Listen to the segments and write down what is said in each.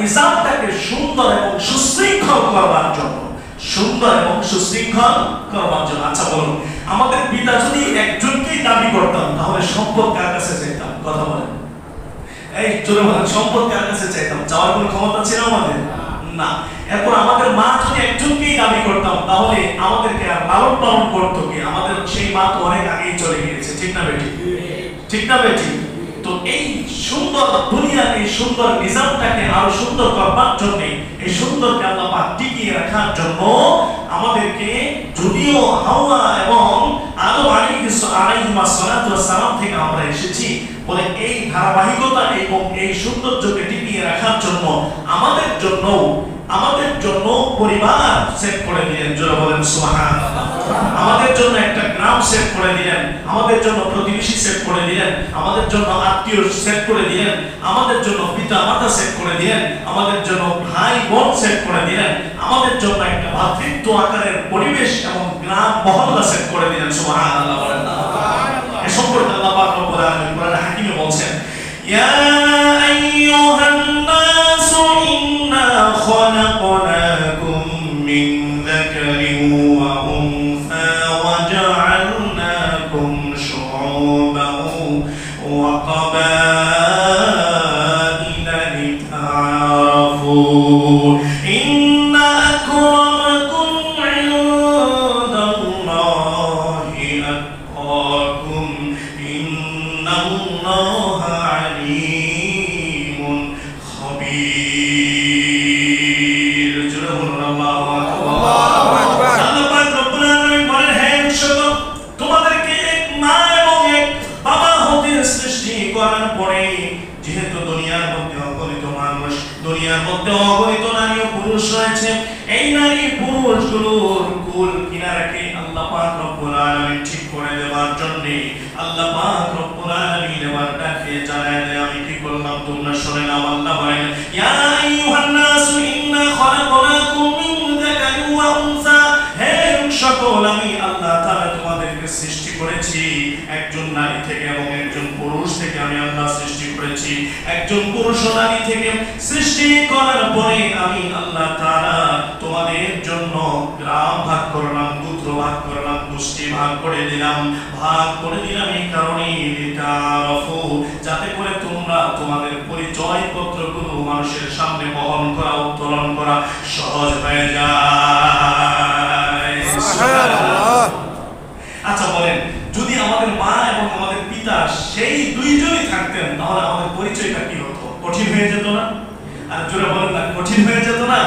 নিজামটাকে সুন্দর এবং সুশৃঙ্খল করবার জন্য, সুন্দর এবং সুশৃঙ্খল করবার জন্য। আচ্ছা বলুন, আমাদের পিতা যদি একজনকেই দাবি করতাম তাহলে সম্পদ কার কাছে চাইতাম? কথা বলেন, এই জোরে বলেন, সম্পদ কার কাছে চাইতাম? চাওয়ার কোনো ক্ষমতা ছিল আমাদের না। এরপর আমাদের মা যদি একজনকেই দাবি করতাম তাহলে আমাদেরকে আর লালন পালন করতো কে? আমাদের সেই মা তো অনেক আগেই চলে গিয়েছে, ঠিক না বেটি? ঠিক না বেটি? তো এই সুন্দর দুনিয়ার এই সুন্দর নিজামটাকে আরো সুন্দর করবার জন্য, এই সুন্দরকে আল্লাহ পাক টিকিয়ে রাখার জন্য আমাদেরকে, যদিও হাওয়া এবং আদম আলাইহিস সালাম থেকে আমরা এসেছি বলে এই ধারাবাহিকতা এবং এই সৌন্দর্যকে টিকিয়ে রাখার জন্য আমাদের জন্য পরিবার সেট করে দিলেন। জোরে বলেন সুবহানাল্লাহ। আমাদের জন্য একটা গ্রাম সেট করে দিলেন, আমাদের জন্য প্রতিবেশী সেট করে দিলেন, আমাদের জন্য আত্মীয় সেট করে দিলেন, আমাদের জন্য পিতা মাতা সেট করে দিলেন, আমাদের জন্য ভাই বোন সেট করে দিলেন, আমাদের জন্য একটা ভাতৃত্ব আকারের পরিবেশ এবং গ্রাম মহল্লা সেট করে দিলেন। সুবহানাল্লাহ বলেন না? এই সম্পর্কে আল্লাহ পাক রব্বুল আলামিন কোরআন হাকিমে বলছেন, ইয়া আইয়ুহান নাসু ইন্না খলাকনাকুম মিন যাকারিন ওয়া উনসা ওয়া জাআলনাকুম শুউবান ওয়া ক্বাবাইলা লিতাআরাফু ইন্না আকরামাকুম ইনদাল্লাহি আতকাকুম ইন্নাল্লাহা আলীমুন খাবীর। জোরে বলুন আল্লাহু আকবার। আল্লাহ পাক রব্বুল আলামিন বলেন, হে মুশরিক, তোমাদেরকে এক মা এবং এক বাবা হতে সৃষ্টি করার পরে যেহেতু দুনিয়ার মধ্যে অগণিত মানুষ, দুনিয়ার মধ্যে অগণিত নারী ও পুরুষ রয়েছে, এই নারী পুরুষগুলোর কুল কিনারাকে আল্লাহ পাক রব্বুল আলামিন ঠিক করে দেওয়ার জন্য আল্লাহ পাক রব্বুল আলামিন এবার ডাকে জানায় দেয়, আমি কি করলাম তোমরা শুনে নাও। আল্লাহ বলেন, ইয়া আইয়ুহান নাসু ইন্না খলাকনাকুম মিন যাকারিন ওয়া উনসা, হে সকল, আমি আল্লাহ তাআলা তোমাদেরকে সৃষ্টি করেছি একজন নারী থেকে এবং একজন পুরুষ থেকে। আমি আল্লাহ সৃষ্টি করেছি একজন পুরুষ ও নারী থেকে। সৃষ্টি করার পরে আমি আল্লাহ তাআলা তোমাদের জন্য গ্রাম ভাগ করলাম, গোত্র ভাগ করলাম, গোষ্ঠী ভাগ করে দিলাম। এই কারণে লিতাআরাফু, যাতে করে তোমরা তোমাদের পরিচয় পত্রগুলো মানুষের সামনে বহন করা, উত্তোলন করা সহজ হয়ে যায়। সুবহানাল্লাহ। আচ্ছা বলেন, যদি আমাদের মা এবং আমাদের পিতা সেই দুইজনই থাকতেন তাহলে আমাদের পরিচয়টা কি হতো? কঠিন হয়ে যেত না? আর জোরে বলেন না, কঠিন হয়ে যেত না?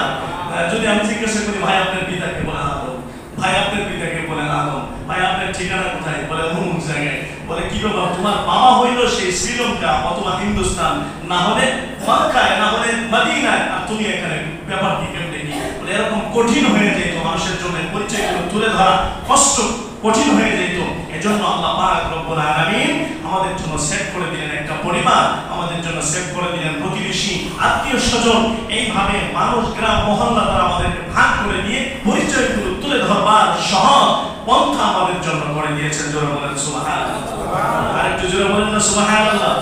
যদি আমি জিজ্ঞাসা করি, ভাই আপনার পিতাকে বলে আদম, ভাই আপনার পিতাকে বলে আদম, ভাই আপনার ঠিকানা কোথায়? বলে অমুক জায়গায়। বলে কি বাবা, তোমার বাবা হইল সেই শ্রীলঙ্কা অথবা হিন্দুস্তান, না হলে মক্কায়, না হলে মদিনায়, আর তুমি এখানে, ব্যাপার কি কেমনে কি? বলে এরকম কঠিন হয়ে যেত মানুষের জন্য পরিচয়গুলো তুলে ধরা, কষ্ট কঠিন হয়ে যেত। এজন্য আল্লাহ পাক রব্বুল আলামিন আমাদের জন্য সেট করে দিলেন একটা পরিবার, আমাদের জন্য সেট করে দিলেন প্রতিবেশী, আত্মীয় স্বজন। এইভাবে মানুষ, গ্রাম মহল্লা তারা আমাদেরকে ভাগ করে দিয়ে পরিচয়গুলো তুলে ধরবার সহজ পন্থা আমাদের জন্য করে দিয়েছেন। জোরে বলেন সুবহানাল্লাহ। আর একটু জোরে বলেন না সুবহানাল্লাহ।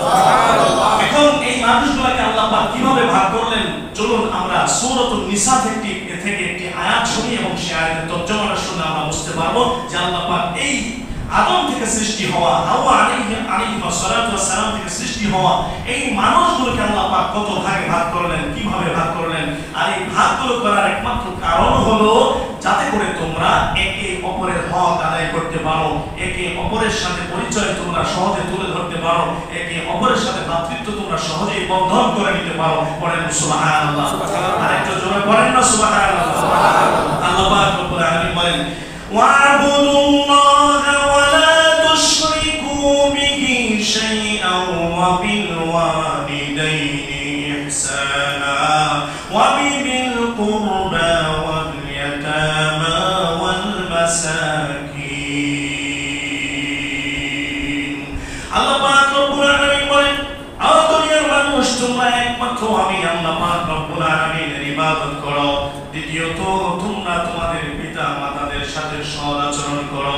এখন এই মানুষগুলোকে আল্লাহ পাক কিভাবে ভাগ করলেন, চলুন আমরা সূরাতুন নিসা থেকে একটি আয়াত শুনি এবং সেই আয়াতের তর্জমাটা শুনে আমরা বুঝতে পারবো যে আল্লাহ পাক এই আদম থেকে সৃষ্টি হওয়া, হাওয়া আলাইহিস সালাম থেকে সৃষ্টি হওয়া এই মানুষগুলোকে আল্লাহ পাক কত ভাগে ভাগ করলেন, কিভাবে ভাগ করলেন। আর এই ভাগগুলো করার একমাত্র কারণ হলো যাতে করে তোমরা একে অপরের হক আদায় করতে পারো, একে অপরের সাথে পরিচয় তোমরা সহজে তুলে ধরতে পারো, একে অপরের সাথে ভাতৃত্ব তোমরা সহজেই বন্ধন করে নিতে পারো। পড়েন সুবহানাল্লাহ। আরেকটু জোরে পড়েন না সুবহানাল্লাহ। আল্লাহ পাক রব্বুল আলামিন বলেন, ওয়া'বুদুল্লাহা ওয়া লা তুশরিকু বিহি শাইআন ওয়া বিল ওয়ালিদাইনি ইহসানা ওয়া বিল কুরবা ওয়াল ইয়াতামা ওয়াল মাসাকিন। আল্লাহ পাক রব্বুল আলামিন বলেন, ও দুনিয়ার মানুষ, তোমরা একমাত্র আমি আল্লাহ পাক রব্বুল আলামিনের ইবাদত করো। দ্বিতীয়ত, তোমরা তোমাদের পিতা মাতাদের সাথে সৎ আচরণ করো।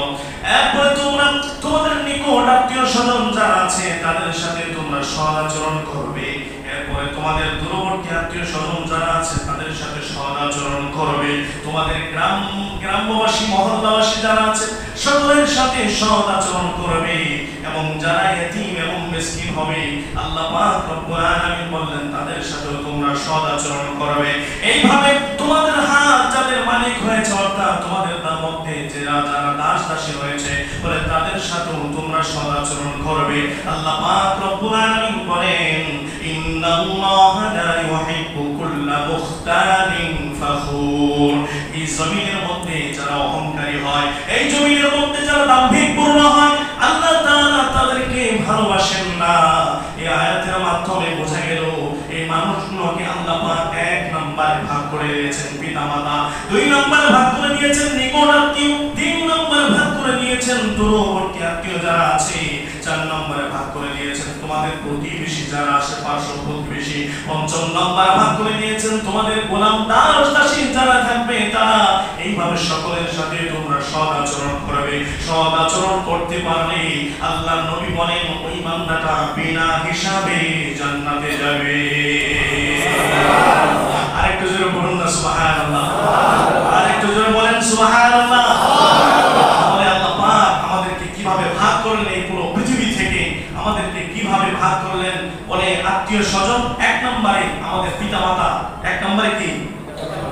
এরপরে তোমরা তোমাদের নিকট আত্মীয় স্বজন যারা আছে তাদের সাথে তোমরা সৎ আচরণ করবে। এরপরে তোমাদের দূরবর্তী আত্মীয় স্বজন যারা আছে তাদের সাথে সৎ আচরণ করবে, তোমাদের গ্রামবাসী মহল্লাবাসী যারা আছে সকলের সাথে সৎ আচরণ করবে, এবং যারা ইতিম এবং মিসকিন হবে আল্লাহ পাক রব্বুল আলামিন বললেন তাদের সাথেও তোমরা সৎ আচরণ করবে। এইভাবে তোমাদের হাত যাদের মালিক হয়েছে অর্থাৎ তোমাদের মধ্যে যারা দাস দাসী হয়েছে বলে তাদের সাথেও তোমরা সৎ আচরণ করবে। আল্লাহ পাক রব্বুল আলামিন বলেন ইন্নাল্লাহা লা ইউহিব্বু কুল্লা মুখতালিন ফাখুর। এই জমিনের মধ্যে যারা অহংকারী হয়, এই জমিনের মধ্যে যারা দাম্ভিকপূর্ণ হয়, আল্লাহ তাআলা তাদেরকে ভালোবাসেন না। এই আয়াতের মাধ্যমে বোঝা গেল এই মানুষগুলোকে আল্লাহ পাক এক নম্বরে ভাগ করে দিয়েছেন পিতামাতা, দুই নম্বরে ভাগ করে দিয়েছেন নিকট আত্মীয়, তিন নম্বরে ভাগ করে দিয়েছেন দূরবর্তী আত্মীয় যারা আছে, চার নম্বরে ভাগ করে দিয়েছেন তোমাদের প্রতিবেশী যারা আছে পার্শ্ব প্রতিবেশী, পঞ্চম নম্বরে ভাগ করে দিয়েছেন তোমাদের গোলাম দাস দাসী যারা থাকবে তারা। এইভাবে সকলের সাথে তোমরা সৎ আচরণ করবে। সৎ আচরণ করতে পারলে আল্লাহর নবী বলেন ওই বান্দাটা বিনা হিসাবে জান্নাতে যাবে। আরেকটু জোরে বলুন না সুবহানাল্লাহ, আরেকটু জোরে বলেন সুবহানাল্লাহ। তাহলে আল্লাহ পাক আমাদেরকে কিভাবে ভাগ করলেন এই পুরো পৃথিবী থেকে, আমাদেরকে কিভাবে ভাগ করলেন বলে আত্মীয় স্বজন এক নম্বরে, আমাদের পিতামাতা এক নম্বরে, কি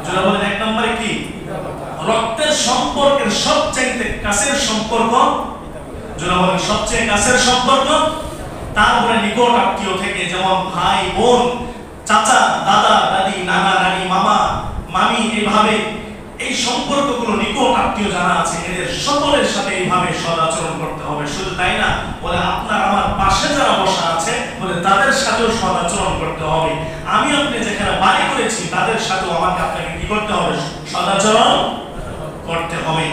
জোরে বলেন এক নম্বরে কি? রক্তের সম্পর্কের সবচেয়ে কাছের সম্পর্ক, জোরে বলেন সবচেয়ে কাছের সম্পর্ক। তারপরে নিকট আত্মীয় থেকে যেমন ভাই বোন, চাচা দাদা দাদি, নানা নানি, মামা মামি, এইভাবে এই সম্পর্কগুলো নিকট আত্মীয় যারা আছে এদের সকলের সাথে এইভাবে সদাচরণ করতে হবে। শুধু তাই না, বলে আপনার আমার পাশে যারা বসা আছে বলে তাদের সাথেও সদাচরণ করতে হবে। আমি আপনি যেখানে বাড়ি করেছি তাদের সাথেও আমাকে আপনাকে কি করতে হবে? সদাচরণ করতে হবে।